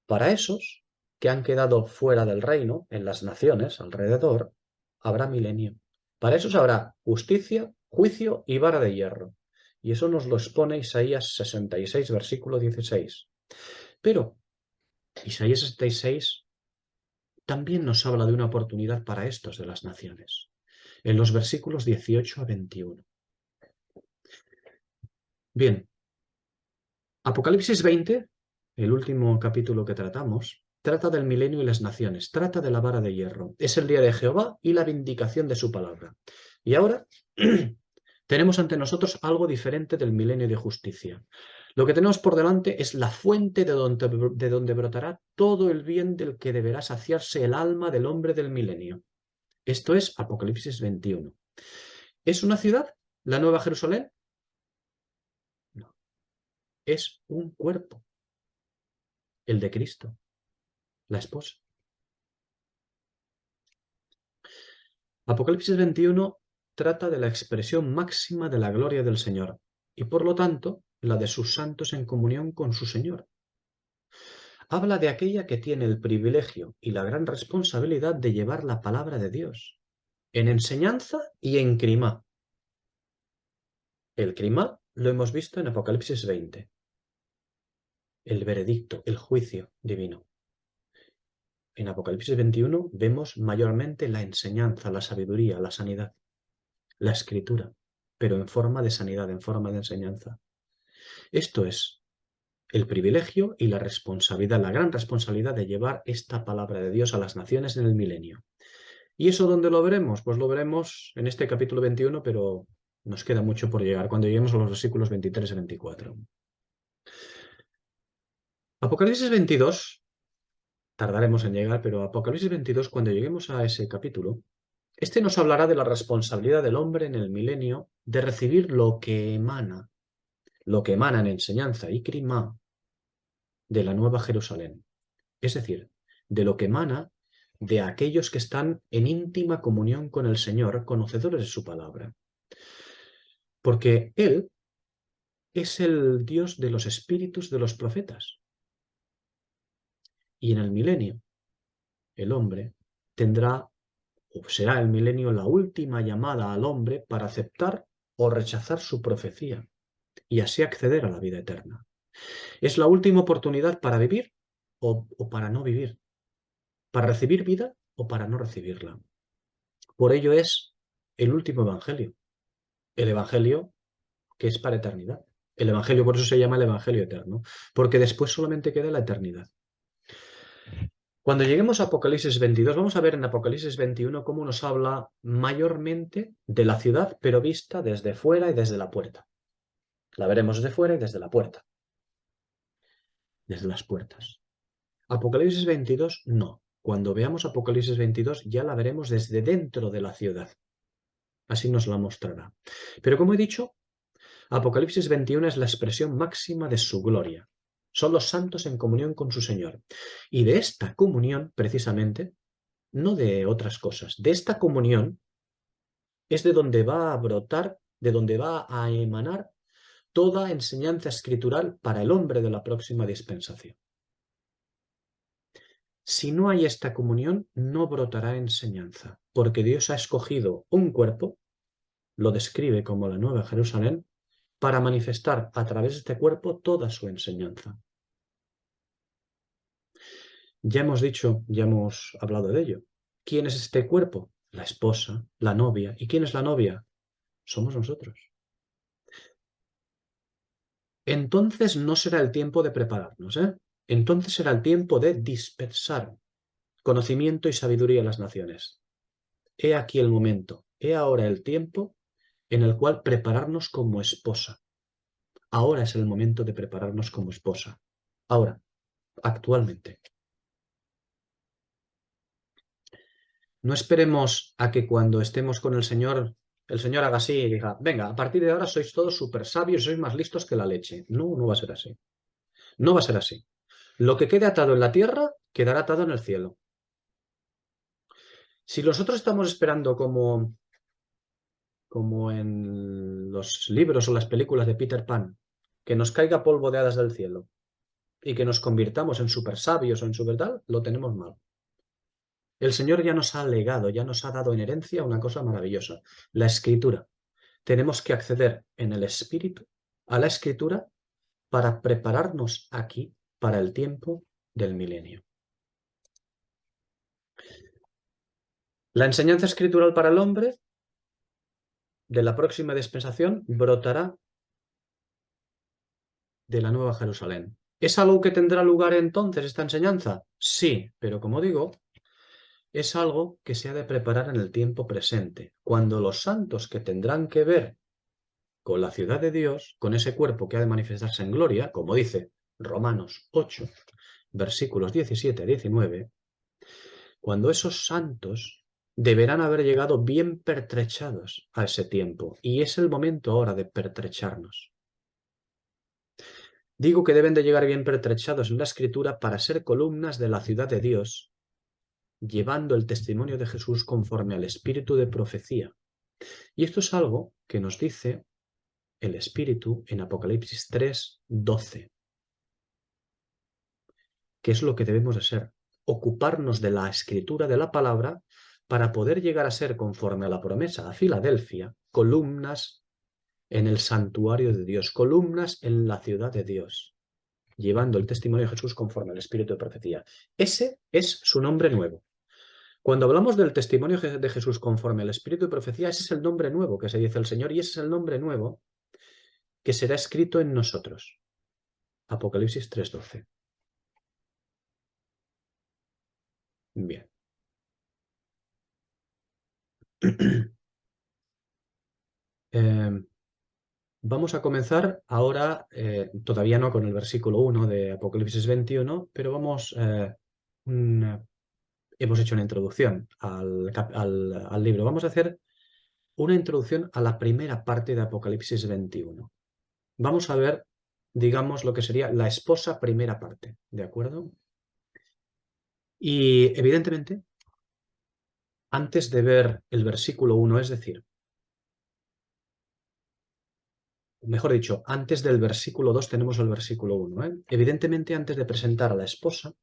Para esos que han quedado fuera del reino, en las naciones alrededor, habrá milenio. Para esos habrá justicia, juicio y vara de hierro. Y eso nos lo expone Isaías 66, versículo 16. Pero Isaías 66 también nos habla de una oportunidad para estos de las naciones, en los versículos 18 a 21. Bien, Apocalipsis 20, el último capítulo que tratamos, trata del milenio y las naciones, trata de la vara de hierro. Es el día de Jehová y la vindicación de su palabra. Y ahora tenemos ante nosotros algo diferente del milenio de justicia. Lo que tenemos por delante es la fuente de donde brotará todo el bien del que deberá saciarse el alma del hombre del milenio. Esto es Apocalipsis 21. ¿Es una ciudad? ¿La Nueva Jerusalén? No. Es un cuerpo, el de Cristo, la esposa. Apocalipsis 21 trata de la expresión máxima de la gloria del Señor y por lo tanto la de sus santos en comunión con su Señor. Habla de aquella que tiene el privilegio y la gran responsabilidad de llevar la palabra de Dios en enseñanza y en crimá. El crimá lo hemos visto en Apocalipsis 20. El veredicto, el juicio divino. En Apocalipsis 21 vemos mayormente la enseñanza, la sabiduría, la sanidad, la escritura, pero en forma de sanidad, en forma de enseñanza. Esto es el privilegio y la responsabilidad, la gran responsabilidad de llevar esta palabra de Dios a las naciones en el milenio. ¿Y eso dónde lo veremos? Pues lo veremos en este capítulo 21, pero nos queda mucho por llegar, cuando lleguemos a los versículos 23 y 24. Apocalipsis 22, tardaremos en llegar, pero Apocalipsis 22, cuando lleguemos a ese capítulo, este nos hablará de la responsabilidad del hombre en el milenio de recibir lo que emana en enseñanza y crimá de la Nueva Jerusalén. Es decir, de lo que emana de aquellos que están en íntima comunión con el Señor, conocedores de su palabra. Porque Él es el Dios de los espíritus de los profetas. Y en el milenio, el hombre tendrá, o será el milenio la última llamada al hombre para aceptar o rechazar su profecía y así acceder a la vida eterna. Es la última oportunidad para vivir o para no vivir, para recibir vida o para no recibirla. Por ello es el último evangelio, el evangelio que es para eternidad. El evangelio, por eso se llama el evangelio eterno, porque después solamente queda la eternidad. Cuando lleguemos a Apocalipsis 22, vamos a ver en Apocalipsis 21 cómo nos habla mayormente de la ciudad, pero vista desde fuera y desde la puerta. La veremos desde fuera y desde la puerta. Desde las puertas. Apocalipsis 22, no. Cuando veamos Apocalipsis 22 ya la veremos desde dentro de la ciudad. Así nos la mostrará. Pero como he dicho, Apocalipsis 21 es la expresión máxima de su gloria. Son los santos en comunión con su Señor. Y de esta comunión, precisamente, no de otras cosas, de esta comunión es de donde va a brotar, de donde va a emanar toda enseñanza escritural para el hombre de la próxima dispensación. Si no hay esta comunión, no brotará enseñanza, porque Dios ha escogido un cuerpo, lo describe como la Nueva Jerusalén, para manifestar a través de este cuerpo toda su enseñanza. Ya hemos dicho, ya hemos hablado de ello. ¿Quién es este cuerpo? La esposa, la novia. ¿Y quién es la novia? Somos nosotros. Entonces no será el tiempo de prepararnos, ¿eh? Entonces será el tiempo de dispersar conocimiento y sabiduría a las naciones. He aquí el momento, he ahora el tiempo en el cual prepararnos como esposa. Ahora es el momento de prepararnos como esposa. Ahora, actualmente. No esperemos a que cuando estemos con el Señor haga así y diga, venga, a partir de ahora sois todos súper sabios, sois más listos que la leche. No, no va a ser así. No va a ser así. Lo que quede atado en la tierra, quedará atado en el cielo. Si nosotros estamos esperando como en los libros o las películas de Peter Pan, que nos caiga polvo de hadas del cielo y que nos convirtamos en super sabios o en super tal, lo tenemos mal. El Señor ya nos ha legado, ya nos ha dado en herencia una cosa maravillosa, la Escritura. Tenemos que acceder en el Espíritu a la Escritura para prepararnos aquí para el tiempo del milenio. La enseñanza escritural para el hombre de la próxima dispensación brotará de la Nueva Jerusalén. ¿Es algo que tendrá lugar entonces esta enseñanza? Sí, pero como digo, es algo que se ha de preparar en el tiempo presente, cuando los santos que tendrán que ver con la ciudad de Dios, con ese cuerpo que ha de manifestarse en gloria, como dice Romanos 8, versículos 17 a 19, cuando esos santos deberán haber llegado bien pertrechados a ese tiempo, y es el momento ahora de pertrecharnos. Digo que deben de llegar bien pertrechados en la Escritura para ser columnas de la ciudad de Dios, llevando el testimonio de Jesús conforme al espíritu de profecía. Y esto es algo que nos dice el Espíritu en Apocalipsis 3, 12. ¿Qué es lo que debemos de ser? Ocuparnos de la escritura de la palabra para poder llegar a ser, conforme a la promesa a Filadelfia, columnas en el santuario de Dios, columnas en la ciudad de Dios, llevando el testimonio de Jesús conforme al espíritu de profecía. Ese es su nombre nuevo. Cuando hablamos del testimonio de Jesús conforme al espíritu de profecía, ese es el nombre nuevo que se dice el Señor y ese es el nombre nuevo que será escrito en nosotros. Apocalipsis 3:12. Bien. Vamos a comenzar ahora, todavía no con el versículo 1 de Apocalipsis 21, pero hemos hecho una introducción al libro. Vamos a hacer una introducción a la primera parte de Apocalipsis 21. Vamos a ver, digamos, lo que sería la esposa primera parte, ¿de acuerdo? Y evidentemente, antes de ver el versículo 1, es decir, mejor dicho, antes del versículo 2 tenemos el versículo 1, ¿eh? Evidentemente, antes de presentar a la esposa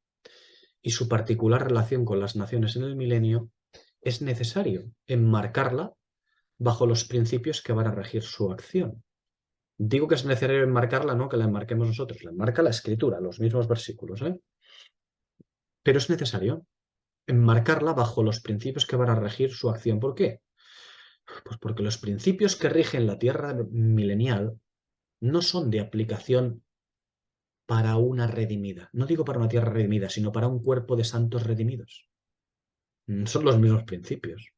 y su particular relación con las naciones en el milenio, es necesario enmarcarla bajo los principios que van a regir su acción. Digo que es necesario enmarcarla, no que la enmarquemos nosotros, la enmarca la Escritura, los mismos versículos, ¿eh? Pero es necesario enmarcarla bajo los principios que van a regir su acción. ¿Por qué? Pues porque los principios que rigen la tierra milenial no son de aplicación para una redimida. No digo para una tierra redimida, sino para un cuerpo de santos redimidos. Son los mismos principios.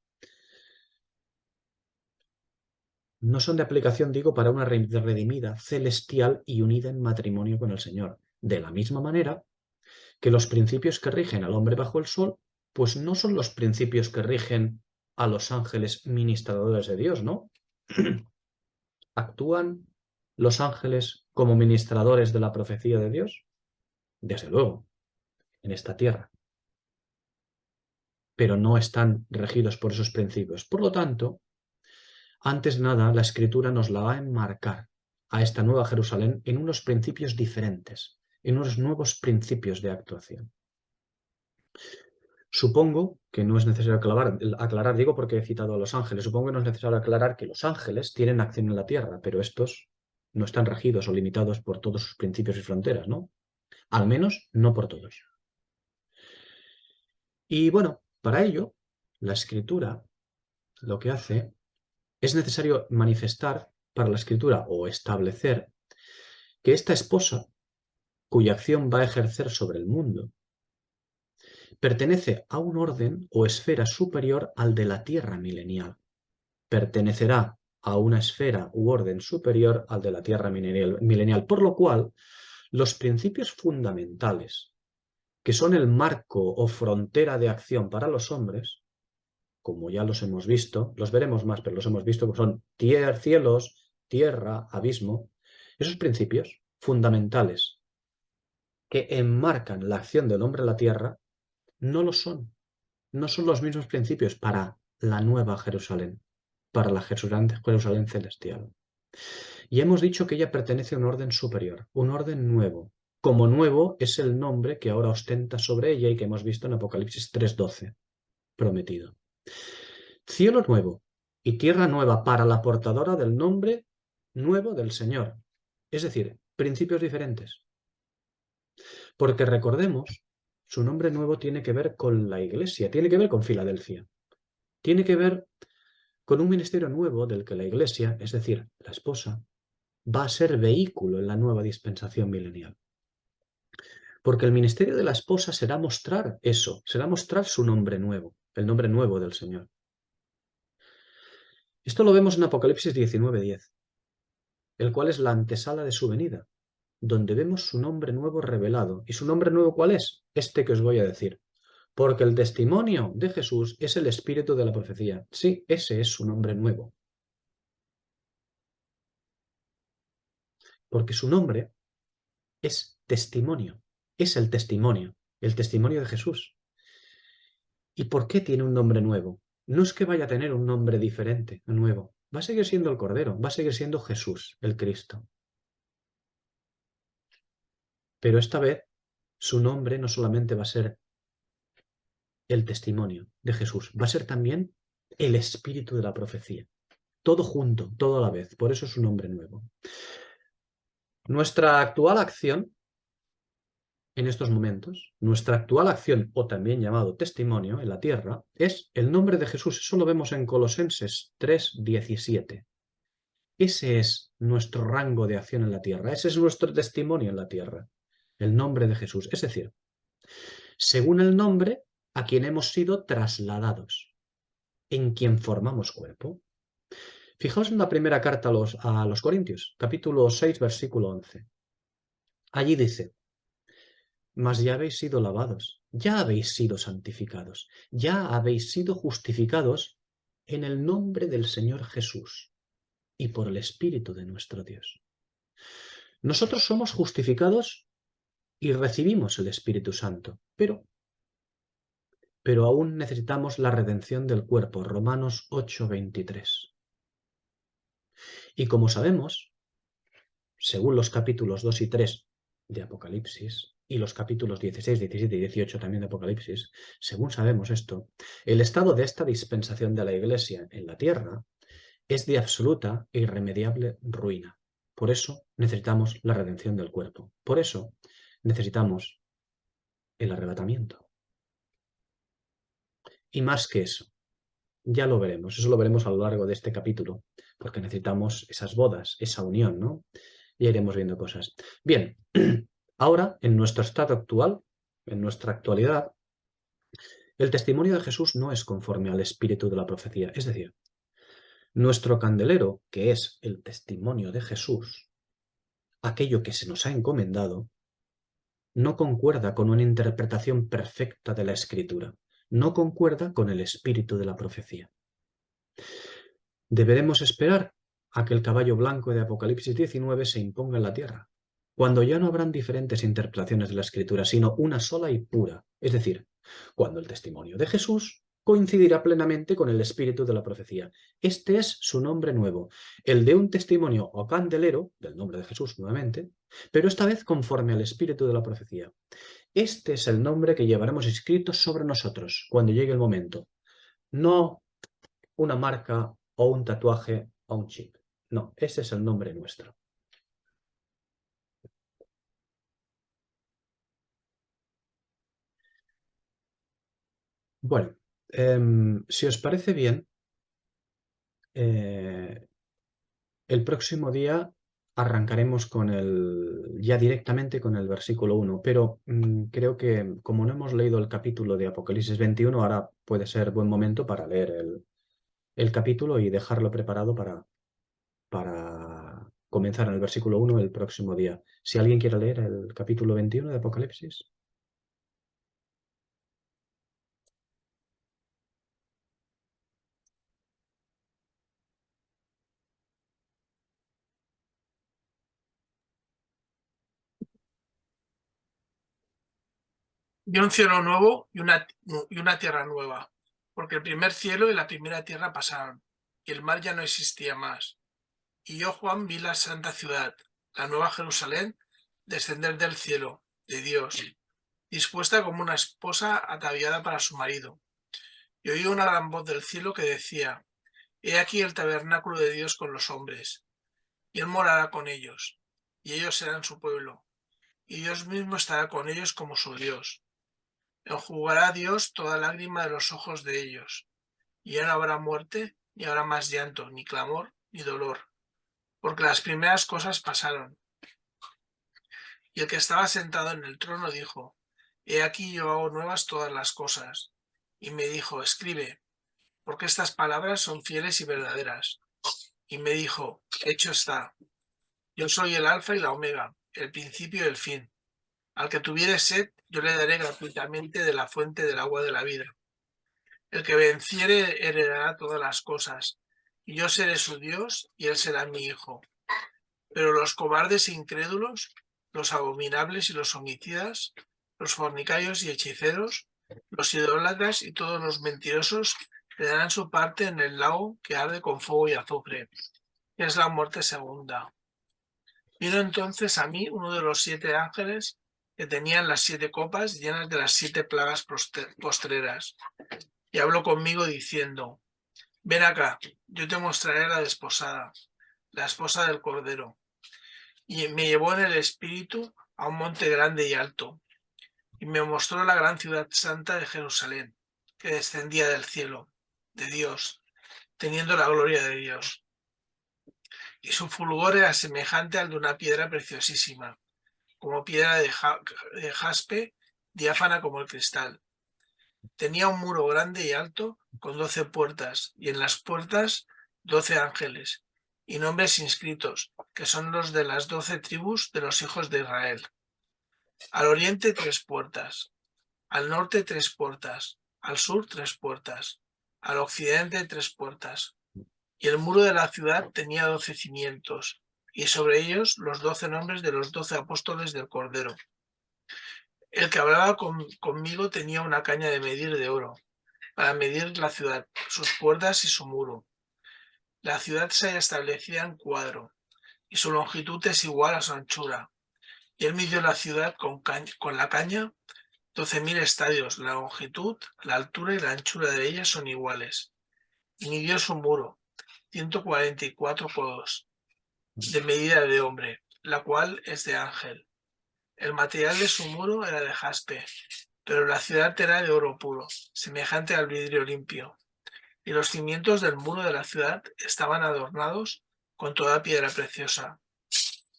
No son de aplicación, digo, para una redimida celestial y unida en matrimonio con el Señor. De la misma manera que los principios que rigen al hombre bajo el sol, pues no son los principios que rigen a los ángeles ministradores de Dios, ¿no? ¿Actúan los ángeles como ministradores de la profecía de Dios? Desde luego, en esta tierra. Pero no están regidos por esos principios. Por lo tanto, antes de nada, la Escritura nos la va a enmarcar a esta nueva Jerusalén en unos principios diferentes, en unos nuevos principios de actuación. Supongo que no es necesario aclarar, digo porque he citado a los ángeles, supongo que no es necesario aclarar que los ángeles tienen acción en la tierra, pero estos no están regidos o limitados por todos sus principios y fronteras, ¿no? Al menos no por todos. Y bueno, para ello, la escritura lo que hace es necesario manifestar para la escritura o establecer que esta esposa, cuya acción va a ejercer sobre el mundo, pertenece a un orden o esfera superior al de la tierra milenial. Pertenecerá a una esfera u orden superior al de la tierra milenial, por lo cual los principios fundamentales, que son el marco o frontera de acción para los hombres, como ya los hemos visto, los veremos más, pero los hemos visto, que son cielos, tierra, abismo, esos principios fundamentales que enmarcan la acción del hombre en la tierra, no lo son. No son los mismos principios para la nueva Jerusalén, para la Jerusalén celestial. Y hemos dicho que ella pertenece a un orden superior, un orden nuevo. Como nuevo es el nombre que ahora ostenta sobre ella y que hemos visto en Apocalipsis 3:12, prometido. Cielo nuevo y tierra nueva para la portadora del nombre nuevo del Señor. Es decir, principios diferentes. Porque recordemos, su nombre nuevo tiene que ver con la Iglesia, tiene que ver con Filadelfia. Tiene que ver con un ministerio nuevo del que la Iglesia, es decir, la esposa, va a ser vehículo en la nueva dispensación milenial. Porque el ministerio de la esposa será mostrar eso, será mostrar su nombre nuevo, el nombre nuevo del Señor. Esto lo vemos en Apocalipsis 19:10, el cual es la antesala de su venida, donde vemos su nombre nuevo revelado. ¿Y su nombre nuevo cuál es? Este que os voy a decir. Porque el testimonio de Jesús es el espíritu de la profecía. Sí, ese es su nombre nuevo. Porque su nombre es testimonio, es el testimonio de Jesús. ¿Y por qué tiene un nombre nuevo? No es que vaya a tener un nombre diferente, nuevo. Va a seguir siendo el Cordero, va a seguir siendo Jesús, el Cristo. Pero esta vez su nombre no solamente va a ser el testimonio de Jesús, va a ser también el espíritu de la profecía. Todo junto, todo a la vez. Por eso es un nombre nuevo. Nuestra actual acción en estos momentos, nuestra actual acción, o también llamado testimonio en la tierra, es el nombre de Jesús. Eso lo vemos en Colosenses 3:17. Ese es nuestro rango de acción en la tierra. Ese es nuestro testimonio en la tierra. El nombre de Jesús. Es decir, según el nombre a quien hemos sido trasladados, en quien formamos cuerpo. Fijaos en la primera carta a los Corintios, capítulo 6, versículo 11. Allí dice: mas ya habéis sido lavados, ya habéis sido santificados, ya habéis sido justificados en el nombre del Señor Jesús y por el Espíritu de nuestro Dios. Nosotros somos justificados y recibimos el Espíritu Santo, pero aún necesitamos la redención del cuerpo, Romanos 8:23. Y como sabemos, según los capítulos 2 y 3 de Apocalipsis, y los capítulos 16, 17 y 18 también de Apocalipsis, según sabemos esto, el estado de esta dispensación de la Iglesia en la tierra es de absoluta e irremediable ruina. Por eso necesitamos la redención del cuerpo. Por eso necesitamos el arrebatamiento. Y más que eso, ya lo veremos, eso lo veremos a lo largo de este capítulo, porque necesitamos esas bodas, esa unión, ¿no? Ya iremos viendo cosas. Bien, ahora, en nuestro estado actual, en nuestra actualidad, el testimonio de Jesús no es conforme al espíritu de la profecía. Es decir, nuestro candelero, que es el testimonio de Jesús, aquello que se nos ha encomendado, no concuerda con una interpretación perfecta de la Escritura, no concuerda con el espíritu de la profecía. Deberemos esperar a que el caballo blanco de Apocalipsis 19 se imponga en la tierra, cuando ya no habrán diferentes interpretaciones de la Escritura, sino una sola y pura, es decir, cuando el testimonio de Jesús coincidirá plenamente con el espíritu de la profecía. Este es su nombre nuevo, el de un testimonio o candelero, del nombre de Jesús nuevamente, pero esta vez conforme al espíritu de la profecía. Este es el nombre que llevaremos escrito sobre nosotros cuando llegue el momento. No una marca o un tatuaje o un chip. No, ese es el nombre nuestro. Bueno, si os parece bien, eh, el próximo día arrancaremos ya directamente con el versículo 1, pero creo que como no hemos leído el capítulo de Apocalipsis 21, ahora puede ser buen momento para leer el capítulo y dejarlo preparado para comenzar en el versículo 1 el próximo día. Si alguien quiere leer el capítulo 21 de Apocalipsis. Vi un cielo nuevo y una tierra nueva, porque el primer cielo y la primera tierra pasaron, y el mar ya no existía más. Y yo, Juan, vi la santa ciudad, la nueva Jerusalén, descender del cielo, de Dios, dispuesta como una esposa ataviada para su marido. Y oí una gran voz del cielo que decía: He aquí el tabernáculo de Dios con los hombres, y él morará con ellos, y ellos serán su pueblo, y Dios mismo estará con ellos como su Dios. Enjugará Dios toda lágrima de los ojos de ellos, y ya no habrá muerte, ni habrá más llanto, ni clamor, ni dolor, porque las primeras cosas pasaron. Y el que estaba sentado en el trono dijo: He aquí yo hago nuevas todas las cosas. Y me dijo: Escribe, porque estas palabras son fieles y verdaderas. Y me dijo: Hecho está. Yo soy el alfa y la omega, el principio y el fin. Al que tuviere sed, yo le daré gratuitamente de la fuente del agua de la vida. El que venciere heredará todas las cosas, y yo seré su Dios, y él será mi hijo. Pero los cobardes e incrédulos, los abominables y los homicidas, los fornicarios y hechiceros, los idólatras y todos los mentirosos le darán su parte en el lago que arde con fuego y azufre, que es la muerte segunda. Vino entonces a mí uno de los 7 ángeles que tenían las 7 copas llenas de las 7 plagas postreras, y habló conmigo diciendo: Ven acá, yo te mostraré la desposada, la esposa del Cordero. Y me llevó en el espíritu a un monte grande y alto, y me mostró la gran ciudad santa de Jerusalén, que descendía del cielo, de Dios, teniendo la gloria de Dios. Y su fulgor era semejante al de una piedra preciosísima, como piedra de jaspe, diáfana como el cristal. Tenía un muro grande y alto, con 12 puertas, y en las puertas 12 ángeles, y nombres inscritos, que son los de las 12 tribus de los hijos de Israel. Al oriente 3 puertas, al norte 3 puertas, al sur 3 puertas, al occidente 3 puertas. Y el muro de la ciudad tenía 12 cimientos, y sobre ellos los 12 nombres de los 12 apóstoles del Cordero. El que hablaba conmigo tenía una caña de medir de oro, para medir la ciudad, sus puertas y su muro. La ciudad se halla establecida en cuadro, y su longitud es igual a su anchura. Y él midió la ciudad con la caña, 12.000 estadios. La longitud, la altura y la anchura de ella son iguales. Y midió su muro, 144 codos, de medida de hombre, la cual es de ángel. El material de su muro era de jaspe, pero la ciudad era de oro puro, semejante al vidrio limpio. Y los cimientos del muro de la ciudad estaban adornados con toda piedra preciosa.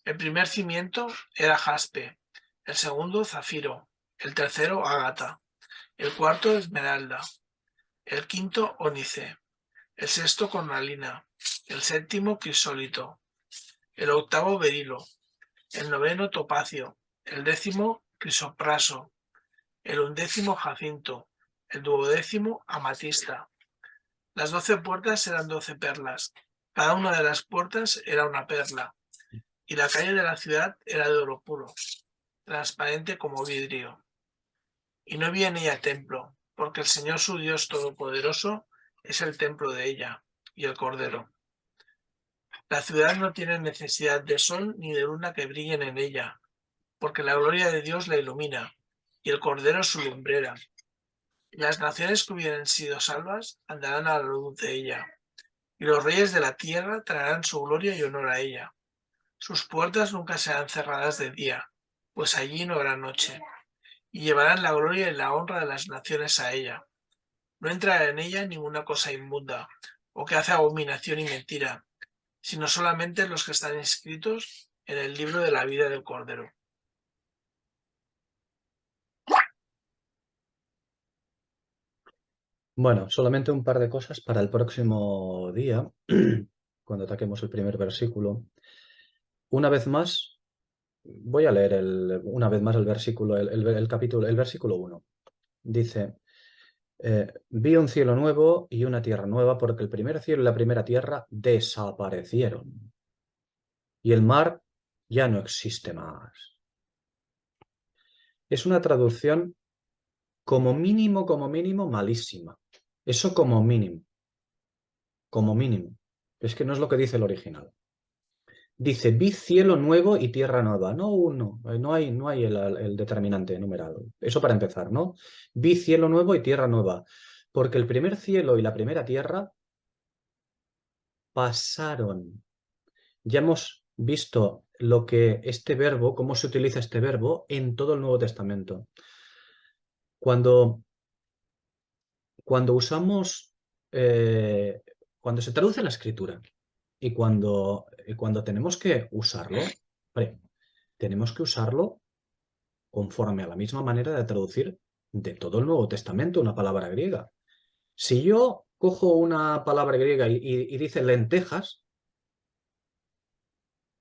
El primer cimiento era jaspe, el segundo zafiro, el tercero ágata, el cuarto esmeralda, el quinto ónice, el sexto cornalina, el séptimo crisólito, el octavo berilo, el noveno topacio, el décimo crisopraso, el undécimo jacinto, el duodécimo amatista. Las 12 puertas eran 12 perlas, cada una de las puertas era una perla, y la calle de la ciudad era de oro puro, transparente como vidrio. Y no había en ella templo, porque el Señor su Dios Todopoderoso es el templo de ella y el Cordero. La ciudad no tiene necesidad de sol ni de luna que brillen en ella, porque la gloria de Dios la ilumina, y el Cordero su lumbrera. Las naciones que hubieran sido salvas andarán a la luz de ella, y los reyes de la tierra traerán su gloria y honor a ella. Sus puertas nunca serán cerradas de día, pues allí no habrá noche, y llevarán la gloria y la honra de las naciones a ella. No entrará en ella ninguna cosa inmunda, o que hace abominación y mentira, sino solamente los que están inscritos en el libro de la vida del Cordero. Bueno, solamente un par de cosas para el próximo día, cuando ataquemos el primer versículo. Una vez más, voy a leer una vez más el versículo, el capítulo, el versículo 1. Dice, vi un cielo nuevo y una tierra nueva, porque el primer cielo y la primera tierra desaparecieron. Y el mar ya no existe más. Es una traducción como mínimo, malísima. Eso como mínimo. Como mínimo. Es que no es lo que dice el original. Dice, vi cielo nuevo y tierra nueva. No uno, no hay el determinante numerado. Eso para empezar, ¿no? Vi cielo nuevo y tierra nueva. Porque el primer cielo y la primera tierra pasaron. Ya hemos visto lo que este verbo, cómo se utiliza este verbo en todo el Nuevo Testamento. Cuando usamos, cuando se traduce la escritura y cuando tenemos que usarlo, tenemos que usarlo conforme a la misma manera de traducir de todo el Nuevo Testamento una palabra griega. Si yo cojo una palabra griega y dice lentejas,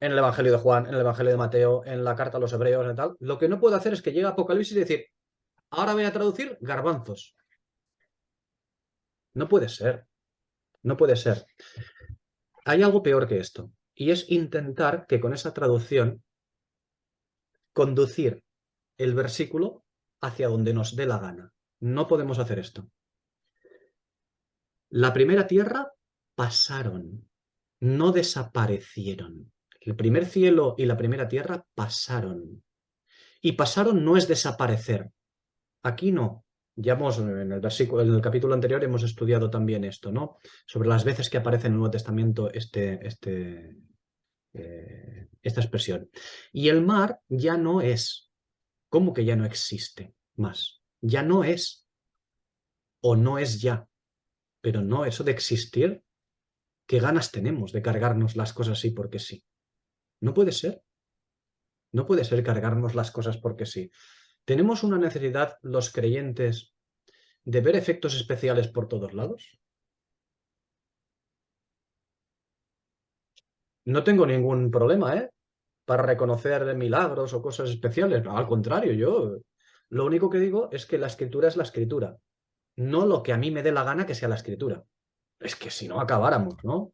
en el Evangelio de Juan, en el Evangelio de Mateo, en la carta a los Hebreos y tal, lo que no puedo hacer es que llegue a Apocalipsis y decir, ahora voy a traducir garbanzos. No puede ser, no puede ser. Hay algo peor que esto, y es intentar que con esa traducción conducir el versículo hacia donde nos dé la gana. No podemos hacer esto. La primera tierra pasaron, no desaparecieron. El primer cielo y la primera tierra pasaron. Y pasaron no es desaparecer. Aquí no. Ya hemos, en el versículo, en el capítulo anterior hemos estudiado también esto, ¿no? Sobre las veces que aparece en el Nuevo Testamento esta expresión. Y el mar ya no es. ¿Cómo que ya no existe más? Ya no es. O no es ya. Pero no, eso de existir, ¿qué ganas tenemos de cargarnos las cosas así porque sí? No puede ser. No puede ser cargarnos las cosas porque sí. ¿Tenemos una necesidad los creyentes de ver efectos especiales por todos lados? No tengo ningún problema, ¿eh? Para reconocer milagros o cosas especiales. No, al contrario, yo lo único que digo es que la escritura es la escritura, no lo que a mí me dé la gana que sea la escritura. Es que si no acabáramos, ¿no?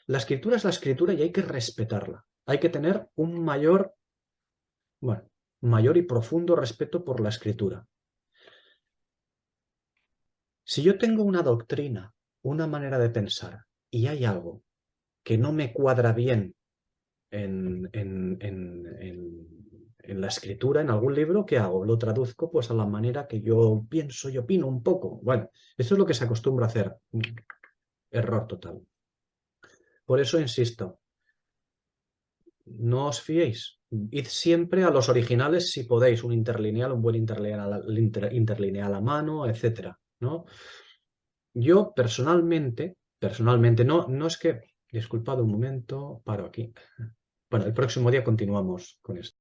La escritura es la escritura y hay que respetarla. Hay que tener un mayor y profundo respeto por la escritura. Si yo tengo una doctrina, una manera de pensar, y hay algo que no me cuadra bien en la escritura, en algún libro, ¿qué hago? Lo traduzco pues a la manera que yo pienso y opino un poco. Bueno, eso es lo que se acostumbra a hacer. Error total. Por eso insisto, no os fiéis. Id siempre a los originales si podéis, un interlineal, un buen interlineal a mano, etcétera, ¿no? Yo personalmente, no es que, disculpad un momento, paro aquí. Bueno, el próximo día continuamos con esto.